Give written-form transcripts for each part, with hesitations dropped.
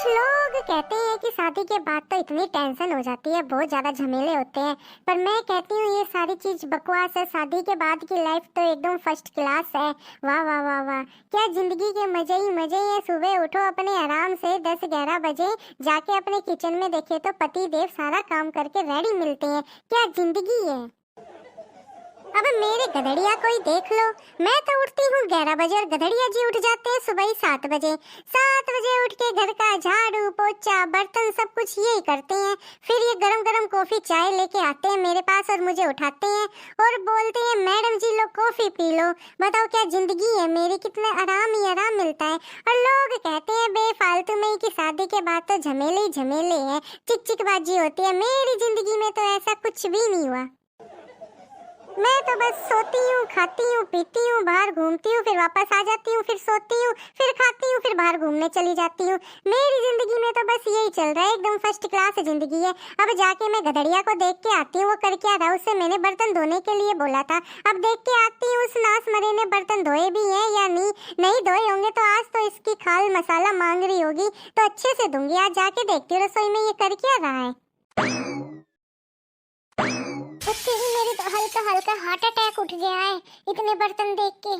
कुछ लोग कहते हैं कि शादी के बाद तो इतनी टेंशन हो जाती है, बहुत ज्यादा झमेले होते हैं। पर मैं कहती हूँ ये सारी चीज बकवास है। शादी के बाद की लाइफ तो एकदम फर्स्ट क्लास है। वाह वाह वाह वाह, क्या जिंदगी के मजे ही मजे हैं। सुबह उठो अपने आराम से 10-11 बजे, जाके अपने किचन में देखे तो पति देव सारा काम करके रेडी मिलते हैं। क्या जिंदगी है। अब मेरे गधड़िया को ही देख लो। मैं तो उठती हूँ 11 बजे और गधड़िया जी उठ जाते हैं सुबह ही 7 बजे। 7 बजे उठ के घर का झाड़ू पोछा बर्तन सब कुछ यही करते हैं। फिर ये गरम गरम कॉफी चाय लेके आते हैं मेरे पास और मुझे उठाते हैं और बोलते हैं मैडम जी लो कॉफी पी लो। बताओ क्या जिंदगी है मेरी, कितना आराम ही आराम मिलता है। और लोग कहते हैं बेफालतू में कि शादी के बाद तो झमेले ही झमेले हैं, चिकचिकबाजी होती है। मेरी जिंदगी में तो ऐसा कुछ भी नहीं हुआ। मैं तो बस सोती हूँ, खाती हूँ, पीती हूँ, बाहर घूमती हूँ, फिर वापस आ जाती हूँ, फिर सोती हूँ, फिर खाती हूँ, फिर बाहर घूमने चली जाती हूँ। मेरी जिंदगी में तो बस यही चल रहा है, एकदम फर्स्ट क्लास जिंदगी है। अब जाके मैं गधड़िया को देख के आती हूँ, वो कर क्या रहा है। उससे मैंने बर्तन धोने के लिए बोला था। अब देख के आती हूँ उस नास मरे ने बर्तन धोए भी हैं या नहीं धोए होंगे तो आज तो इसकी खाल मसाला मांग रही होगी तो अच्छे से दूंगी। आज जाके देखती हूँ रसोई में ये कर क्या रहा है। तेरी मेरी तो हल्का हल्का हार्ट अटैक उठ गया है इतने बर्तन देख के।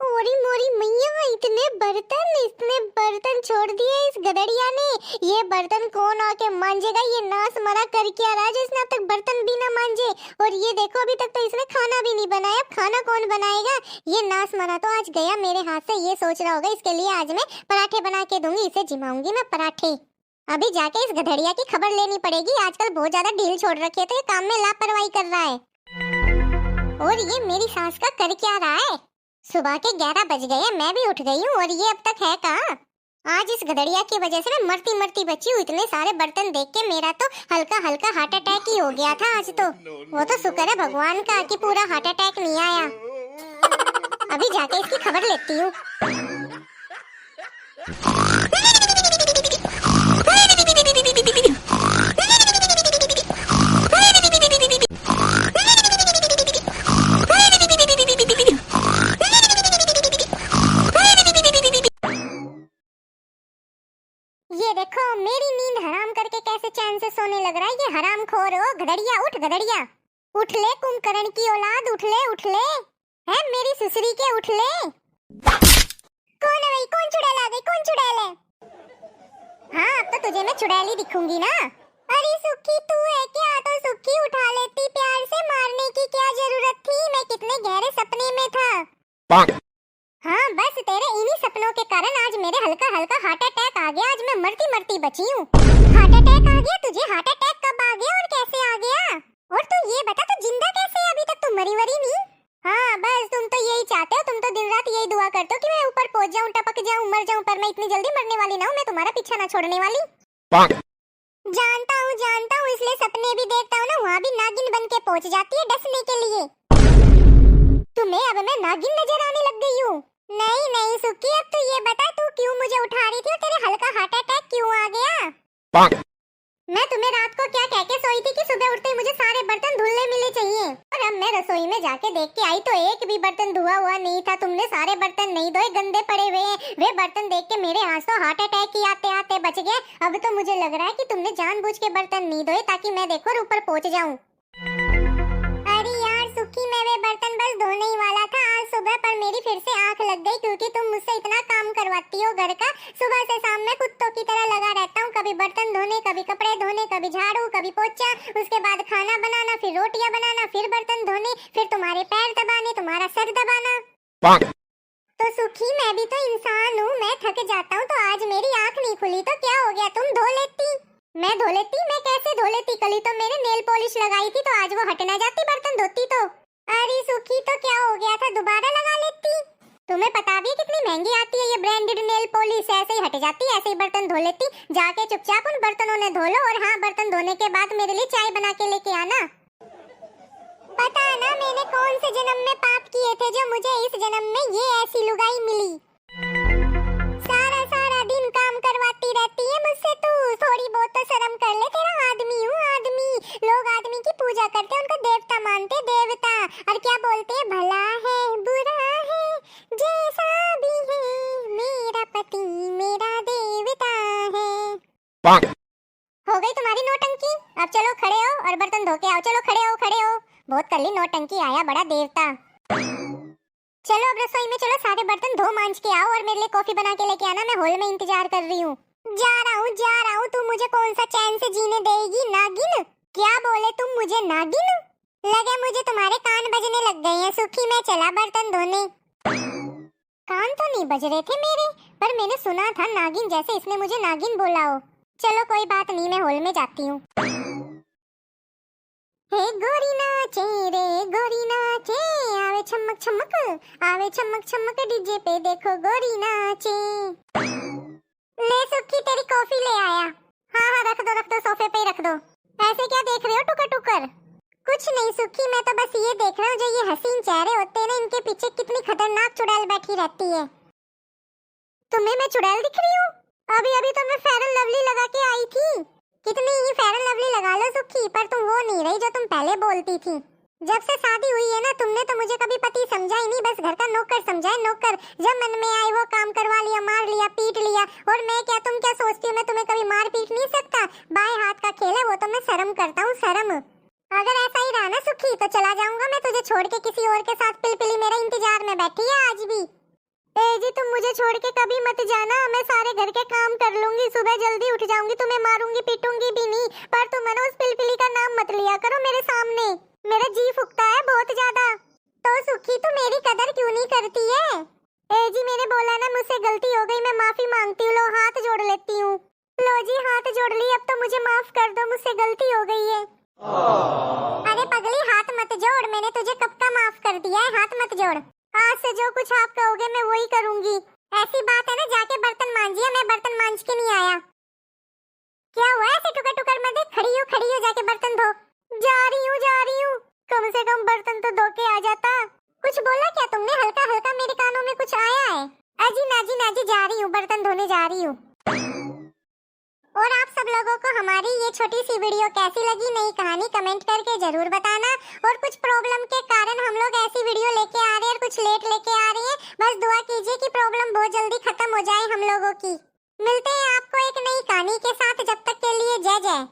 ओरी मोरी मैया, इतने बर्तन छोड़ दिए इस गधड़िया ने। ये बर्तन कौन आके मांजेगा। ये नास मरा कर क्या रहा है जिसने अब तक बर्तन भी ना मांजे। और ये देखो अभी तक तो इसने खाना भी नहीं बनाया। अब खाना कौन बनाएगा। ये नास मरा तो आज गया मेरे हाथ से। ये सोच रहा होगा इसके लिए आज मैं पराठे बना के दूंगी, इसे जिमाऊंगी मैं पराठे। अभी जाके इस गधड़िया की खबर लेनी पड़ेगी। आजकल बहुत ज्यादा ढील छोड़ रखी है तो ये काम में लापरवाही कर रहा है। और ये मेरी सास का कर क्या रहा है। सुबह के 11 बज गए, मैं भी उठ गई हूँ और ये अब तक है कहाँ। आज इस गधड़िया की वजह से मैं मरती मरती बची हूँ। इतने सारे बर्तन देख के मेरा तो हल्का हल्का हार्ट अटैक ही हो गया था आज तो। वो तो शुक्र है भगवान का कि पूरा हार्ट अटैक नहीं आया। अभी जाके इसकी खबर लेती हूँ। ये देखो मेरी नींद हराम करके कैसे चैन से सोने लग रहा है ये हरामखोर। हो गधड़िया उठ, गधड़िया उठ ले, कुंभकर्ण की औलाद उठ ले है मेरी सुसरी के उठ ले। कौन है भाई, कौन चुड़ैल आ गई, कौन चुड़ैल है। हाँ अब तो तुझे मैं चुड़ैल ही दिखूंगी ना। अरे सुखी तू है क्या, तो सुखी उठा लेती, प्यार से मारने की क्या जरूरत थी। मैं कितने गहरे सपने में था। हाँ बस तेरे इन्हीं सपनों के कारण आज मेरे हल्का हल्का हार्ट अटैक आ गया। आज मैं मरती मरती बची हूँ। हार्ट अटैक आ गया तुझे। हार्ट अटैक कब आ गया और कैसे आ गया। और तू ये बता तू जिंदा कैसे है, अभी तक तू मरी वरी नहीं। हाँ बस तुम तो यही चाहते हो, तुम तो दिन रात यही दुआ करते हो कि मैं ऊपर पहुंच जाऊं, टपक जाऊं, मर जाऊं। पर मैं इतनी जल्दी मरने वाली ना हूँ, मैं तुम्हारा पीछा ना छोड़ने वाली। जानता हूँ इसलिए सपने भी देखता हूँ ना, वहाँ भी नागिन बन के पहुंच जाती है डसने के लिए। तुम्हें अब मैं नागिन नजर आने लग गई हूँ। नहीं सुक्की, अब तू ये बता तू क्यों मुझे उठा रही थी और तेरे हल्का हार्ट अटैक क्यों आ गया। मैं तुम्हें रात को क्या कह के सोई थी कि सुबह उठते ही मुझे सारे बर्तन धुलने मिले चाहिए। और अब मैं रसोई में जाके देख के आई तो एक भी बर्तन धुआ हुआ नहीं था। तुमने सारे बर्तन नहीं धोए, गंदे पड़े हुए हैं। वे बर्तन देख के मेरे आज तो हार्ट अटैक ही आते आते बच गए। अब तो मुझे लग रहा है कि तुमने जानबूझ के बर्तन नहीं धोए ताकि मैं देखो और ऊपर पहुंच जाऊं। अरे यार सुखी, मैं वे बर्तन बस धोने ही वाला था आज सुबह, पर मेरी फिर से आंख लग गई क्योंकि तुम मुझसे इतना काम करवाती हो घर का। सुबह से शाम में कुत्तों की तरह लगा रहता हूँ, कभी बर्तन धोने, कभी कपड़े धोने, कभी झाड़ू, कभी पोछा, उसके बाद खाना बनाना, फिर रोटियां बनाना, फिर बर्तन धोने, फिर तुम्हारे पैर दबाने, तुम्हारा सर दबाना। तो सुखी मैं भी तो इंसान हूँ, मैं थक जाता हूँ। तो आज मेरी आंख नहीं खुली तो क्या हो गया, तुम धो लेती। मैं धो लेती, मैं कैसे धो लेती। कल ही तो मैंने नेल पॉलिश लगाई थी तो आज वो हट ना जाती बर्तन धोती तो। अरे सुखी तो क्या हो गया था, दोबारा लगा लेती। तुम्हें पता भी कितनी महंगी आती है ये ब्रांडेड नेल पॉलिश। ऐसे ही हट जाती, ऐसे ही बर्तन धो लेती। जाके चुपचाप उन बर्तनों ने धो लो और हाँ बर्तन धोने के बाद मेरे लिए चाय बना के लेके आना। पता ना मैंने कौन से जन्म में पाप किए थे जो मुझे इस जन्म में ये ऐसी लुगाई मिली। सारा दिन काम करवाती रहती है मुझसे तू। थोड़ी बहुत तो शर्म कर ले, तेरा आदमी हूँ आदमी। लोग आदमी की पूजा करते हैं, उनको देवता मानते, देवता। और क्या बोलते हैं, भला है बुरा है जैसा भी है मेरा पति मेरा देवता है। हो गई तुम्हारी नौटंकी। अब चलो खड़े हो और बर्तन धो के आओ। चलो खड़े हो खड़े हो। बहुत कर ली नौटंकी, आया बड़ा देर था। चलो अब रसोई में चलो, सारे बर्तन धो मांज के आओ और मेरे लिए कॉफी बना के लेके आना। मैं हॉल में इंतजार कर रही हूँ। जा रहा हूँ। तू मुझे कौन सा चैन से जीने देगी नागिन? क्या बोले तुम मुझे नागिन? लगे मुझे तुम्हारे कान बजने लग गए हैं। सुखी मैं चला बर्तन धोने। कान तो नहीं बज रहे थे मेरे, पर मैंने सुना था नागिन जैसे इसने मुझे नागिन बोला हो। चलो कोई बात नहीं, मैं हॉल में जाती हूँ। हे गोरी नाचे रे गोरी नाचे, आवे चमक चमक, आवे चमक चमक, डीजे पे देखो गोरी नाचे। ले सुखी तेरी कॉफी ले आया। हाँ रख दो सोफे पे ही रख दो। ऐसे क्या देख रहे हो टुकर टुकर? कुछ नहीं सुखी, मैं तो बस ये देख रहा हूँ जो ये हसीन चेहरे होते हैं ना, इनके पीछे कितनी खतरनाक चुड़ैल बैठी रहती है। तुम्हें मैं चुड़ैल दिख रही हूँ? अभी तो मैं फेयर एंड लवली लगा के आई थी। कितनी ही फेयर एंड लवली लगा लो सुखी, पर तुम वो नहीं रही जो तुम पहले बोलती थी। जब से शादी हुई है ना, तुमने तो मुझे कभी पति समझा ही नहीं, बस घर का नौकर समझा है, नौकर। जब मन में आई वो काम करवा लिया, मार लिया, पीट लिया। और मैं क्या, तुम क्या सोचती हो मैं तुम्हें कभी मार पीट नहीं सकता? बाएं हाथ का खेल है वो, तो मैं शर्म करता हूँ शर्म। अगर ऐसा ही रहा ना सुखी तो चला जाऊंगा मैं तुझे छोड़ के किसी और के साथ। पिलपिली मेरा इंतजार में बैठी है आज भी। ए जी तुम मुझे छोड़ के कभी मत जाना, मैं सारे घर के काम कर लूंगी, सुबह जल्दी उठ जाऊंगी, तुम्हें मारूंगी पीटूंगी भी नहीं, पर तुम है ना उस पिलपिली का नाम मत लिया करो मेरे सामने। मेरा जी फुकता है बहुत ज्यादा। तो सुखी तू मेरी कदर क्यों नहीं करती है? ए जी मैंने बोला ना मुझसे गलती हो गई, मैं माफी मांगती हूँ। लो हाथ जोड़ लेती हूँ। लो जी हाथ जोड़ ली, अब तो मुझे माफ कर दो, मुझसे गलती हो गई है। अरे पगली हाथ मत जोड़, मैंने तुझे कब का माफ कर दिया है, हाथ मत जोड़। आज से जो कुछ आप कहोगे मैं वही करूंगी। ऐसी बात है ना, जाके बर्तन मांजिए, मैं बर्तन मांज के नहीं आया। क्या हुआ ऐसे टुकर टुकर में देख? खड़ी हो जाके बर्तन धो। जा रही हूँ। कम से कम बर्तन तो धो के आ जाता। कुछ बोला क्या तुमने? हल्का हल्का मेरे कानों में कुछ आया है। अजी नाजी जा रही हूँ, बर्तन धोने जा रही हूँ। और आप सब लोगों को हमारी ये छोटी सी वीडियो कैसी लगी, नई कहानी कमेंट करके जरूर बताना। और कुछ प्रॉब्लम के कारण हम लोग ऐसी वीडियो लेके आ रहे हैं और कुछ लेट लेके आ रहे हैं। बस दुआ कीजिए कि प्रॉब्लम बहुत जल्दी खत्म हो जाए हम लोगों की। मिलते हैं आपको एक नई कहानी के साथ, जब तक के लिए जय जय।